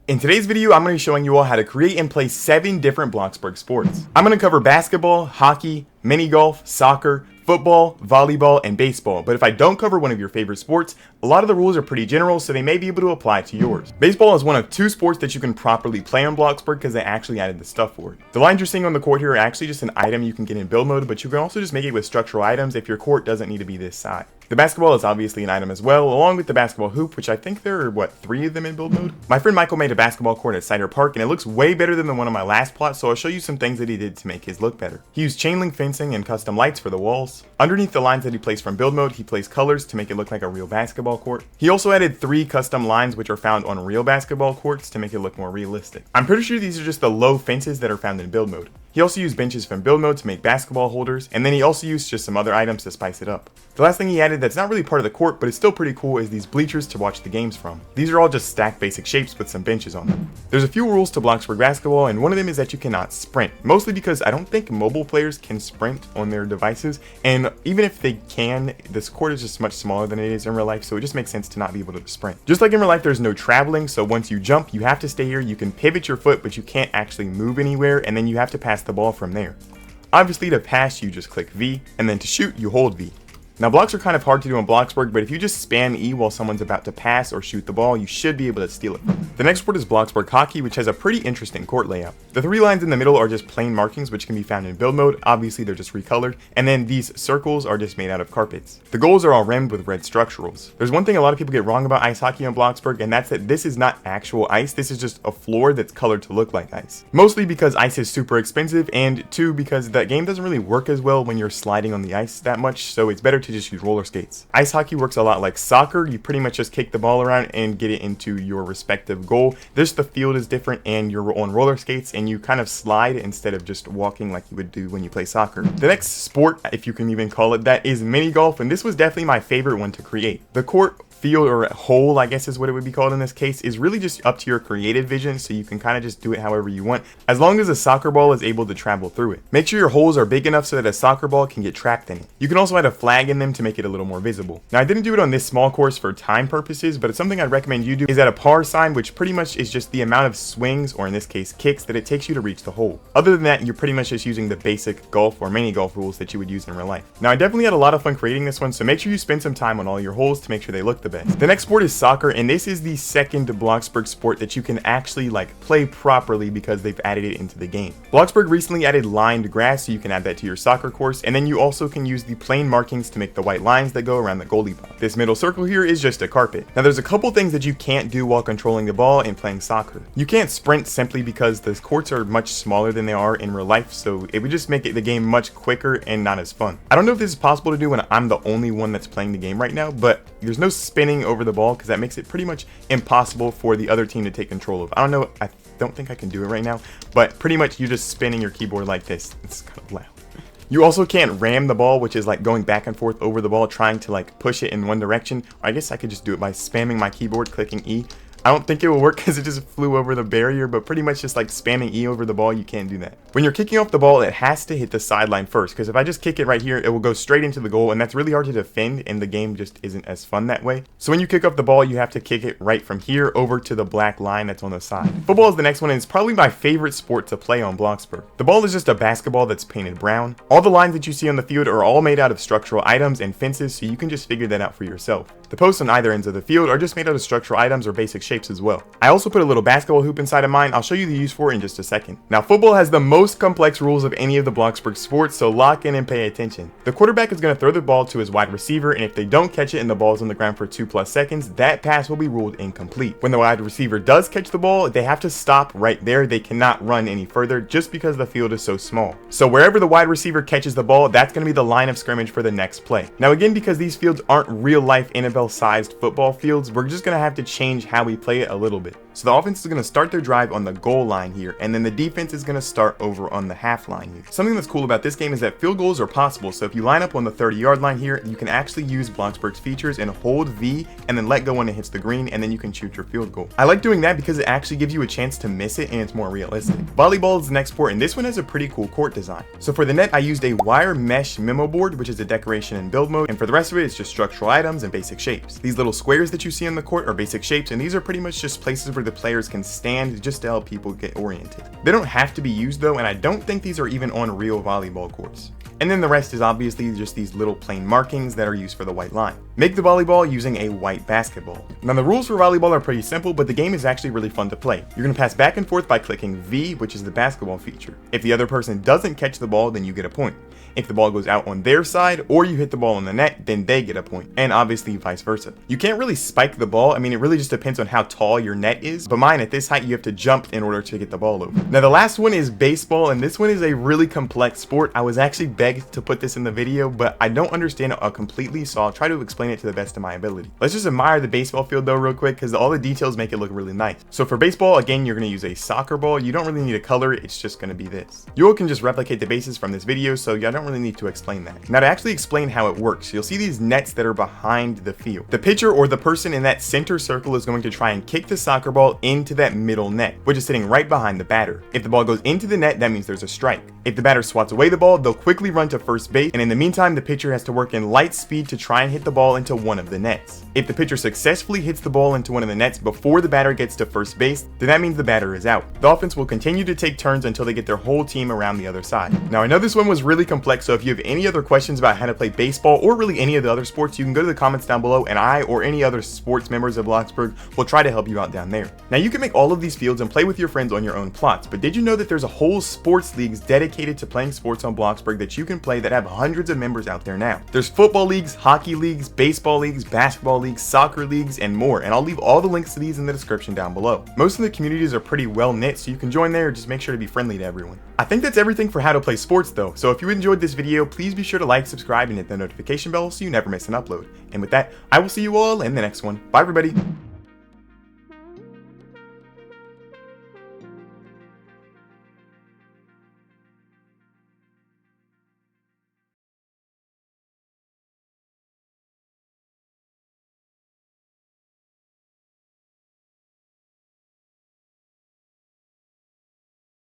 In today's video, I'm going to be showing you all how to create and play 7 different Bloxburg sports. I'm going to cover basketball, hockey, mini golf, soccer, football, volleyball, and baseball. But if I don't cover one of your favorite sports, a lot of the rules are pretty general, so they may be able to apply to yours. Baseball is one of 2 sports that you can properly play on Bloxburg because they actually added the stuff for it. The lines you're seeing on the court here are actually just an item you can get in build mode, but you can also just make it with structural items if your court doesn't need to be this size. The basketball is obviously an item as well, along with the basketball hoop, which I think there are, 3 of them in build mode? My friend Michael made a basketball court at Cider Park, and it looks way better than the one on my last plot, so I'll show you some things that he did to make his look better. He used chain link fencing and custom lights for the walls. Underneath the lines that he placed from build mode, he placed colors to make it look like a real basketball court. He also added 3 custom lines which are found on real basketball courts to make it look more realistic. I'm pretty sure these are just the low fences that are found in build mode. He also used benches from build mode to make basketball holders, and then he also used just some other items to spice it up. The last thing he added that's not really part of the court, but it's still pretty cool, is these bleachers to watch the games from. These are all just stacked basic shapes with some benches on them. There's a few rules to Bloxburg basketball, and one of them is that you cannot sprint, mostly because I don't think mobile players can sprint on their devices, and even if they can, this court is just much smaller than it is in real life, so it just makes sense to not be able to sprint. Just like in real life, there's no traveling, so once you jump, you have to stay here. You can pivot your foot, but you can't actually move anywhere, and then you have to pass the ball from there. Obviously, to pass, you just click V, and then to shoot, you hold V. Now, blocks are kind of hard to do on Bloxburg, but if you just spam E while someone's about to pass or shoot the ball, you should be able to steal it. The next sport is Bloxburg hockey, which has a pretty interesting court layout. The 3 lines in the middle are just plain markings, which can be found in build mode. Obviously, they're just recolored. And then these circles are just made out of carpets. The goals are all rimmed with red structurals. There's one thing a lot of people get wrong about ice hockey on Bloxburg, and that's that this is not actual ice. This is just a floor that's colored to look like ice. Mostly because ice is super expensive, and 2, because that game doesn't really work as well when you're sliding on the ice that much, so it's better to just use roller skates. Ice hockey works a lot like soccer. You pretty much just kick the ball around and get it into your respective goal. This, the field is different, and you're on roller skates and you kind of slide instead of just walking like you would do when you play soccer. The next sport, if you can even call it that, is mini golf, and this was definitely my favorite one to create. The court field, or hole I guess is what it would be called in this case, is really just up to your creative vision, so you can kind of just do it however you want, as long as a soccer ball is able to travel through it. Make sure your holes are big enough so that a soccer ball can get trapped in it. You can also add a flag in them to make it a little more visible. Now, I didn't do it on this small course for time purposes, but it's something I'd recommend you do, is add a par sign, which pretty much is just the amount of swings, or in this case kicks, that it takes you to reach the hole. Other than that, you're pretty much just using the basic golf or mini golf rules that you would use in real life. Now, I definitely had a lot of fun creating this one, so make sure you spend some time on all your holes to make sure they look the best. The next sport is soccer, and this is the second Bloxburg sport that you can actually play properly because they've added it into the game. Bloxburg recently added lined grass, so you can add that to your soccer course, and then you also can use the plain markings to make the white lines that go around the goalie box. This middle circle here is just a carpet. Now, there's a couple things that you can't do while controlling the ball and playing soccer. You can't sprint simply because the courts are much smaller than they are in real life, so it would just make the game much quicker and not as fun. I don't know if this is possible to do when I'm the only one that's playing the game right now, but there's no spinning over the ball because that makes it pretty much impossible for the other team to take control of. I don't know, I don't think I can do it right now, but pretty much you're just spinning your keyboard like this. It's kind of loud. You also can't ram the ball, which is like going back and forth over the ball, trying to push it in one direction. I guess I could just do it by spamming my keyboard, clicking E. I don't think it will work because it just flew over the barrier, but pretty much just spamming E over the ball, you can't do that. When you're kicking off the ball, it has to hit the sideline first, because if I just kick it right here, it will go straight into the goal, and that's really hard to defend, and the game just isn't as fun that way. So when you kick off the ball, you have to kick it right from here over to the black line that's on the side. Football is the next one, and it's probably my favorite sport to play on Bloxburg. The ball is just a basketball that's painted brown. All the lines that you see on the field are all made out of structural items and fences, so you can just figure that out for yourself. The posts on either ends of the field are just made out of structural items or basic shapes as well. I also put a little basketball hoop inside of mine. I'll show you the use for it in just a second. Now, football has the most complex rules of any of the Bloxburg sports, so lock in and pay attention. The quarterback is going to throw the ball to his wide receiver, and if they don't catch it and the ball's on the ground for 2+ seconds, that pass will be ruled incomplete. When the wide receiver does catch the ball, they have to stop right there. They cannot run any further just because the field is so small. So wherever the wide receiver catches the ball, that's going to be the line of scrimmage for the next play. Now, again, because these fields aren't real life NFL-sized football fields, we're just going to have to change how we play it a little bit. So the offense is going to start their drive on the goal line here, and then the defense is going to start over on the half line here. Something that's cool about this game is that field goals are possible, so if you line up on the 30-yard line here, you can actually use Bloxburg's features and hold V and then let go when it hits the green, and then you can shoot your field goal. I like doing that because it actually gives you a chance to miss it and it's more realistic. Volleyball is the next sport, and this one has a pretty cool court design. So for the net, I used a wire mesh memo board, which is a decoration in build mode, and for the rest of it, it's just structural items and basic shapes. These little squares that you see on the court are basic shapes, and these are pretty much just places where the players can stand just to help people get oriented. They don't have to be used though, and I don't think these are even on real volleyball courts. And then the rest is obviously just these little plain markings that are used for the white line. Make the volleyball using a white basketball. Now the rules for volleyball are pretty simple, but the game is actually really fun to play. You're going to pass back and forth by clicking V, which is the basketball feature. If the other person doesn't catch the ball, then you get a point. If the ball goes out on their side or you hit the ball on the net, then they get a point, and obviously vice versa. You can't really spike the ball. I mean, it really just depends on how tall your net is, but mine at this height, you have to jump in order to get the ball over. Now the last one is baseball, and this one is a really complex sport. I was actually begged to put this in the video, but I don't understand it completely, so I'll try to explain it to the best of my ability. Let's just admire the baseball field though real quick, because all the details make it look really nice. So for baseball, again, you're going to use a soccer ball. You don't really need a color, it's just going to be this. You all can just replicate the bases from this video, so I don't really need to explain that. Now to actually explain how it works, you'll see these nets that are behind the field. The pitcher or the person in that center circle is going to try and kick the soccer ball into that middle net, which is sitting right behind the batter. If the ball goes into the net, that means there's a strike. If the batter swats away the ball, they'll quickly run to first base, and in the meantime, the pitcher has to work in light speed to try and hit the ball into one of the nets. If the pitcher successfully hits the ball into one of the nets before the batter gets to first base, then that means the batter is out. The offense will continue to take turns until they get their whole team around the other side. Now I know this one was really complex, so if you have any other questions about how to play baseball or really any of the other sports, you can go to the comments down below, and I or any other sports members of Bloxburg will try to help you out down there. Now you can make all of these fields and play with your friends on your own plots, but did you know that there's a whole sports leagues dedicated to playing sports on Bloxburg that you can play that have hundreds of members out there now? There's football leagues, hockey leagues, baseball leagues, basketball leagues, soccer leagues, and more, and I'll leave all the links to these in the description down below. Most of the communities are pretty well knit, so you can join there, just make sure to be friendly to everyone. I think that's everything for how to play sports though, so if you enjoyed this video, please be sure to like, subscribe, and hit the notification bell so you never miss an upload. And with that, I will see you all in the next one. Bye everybody!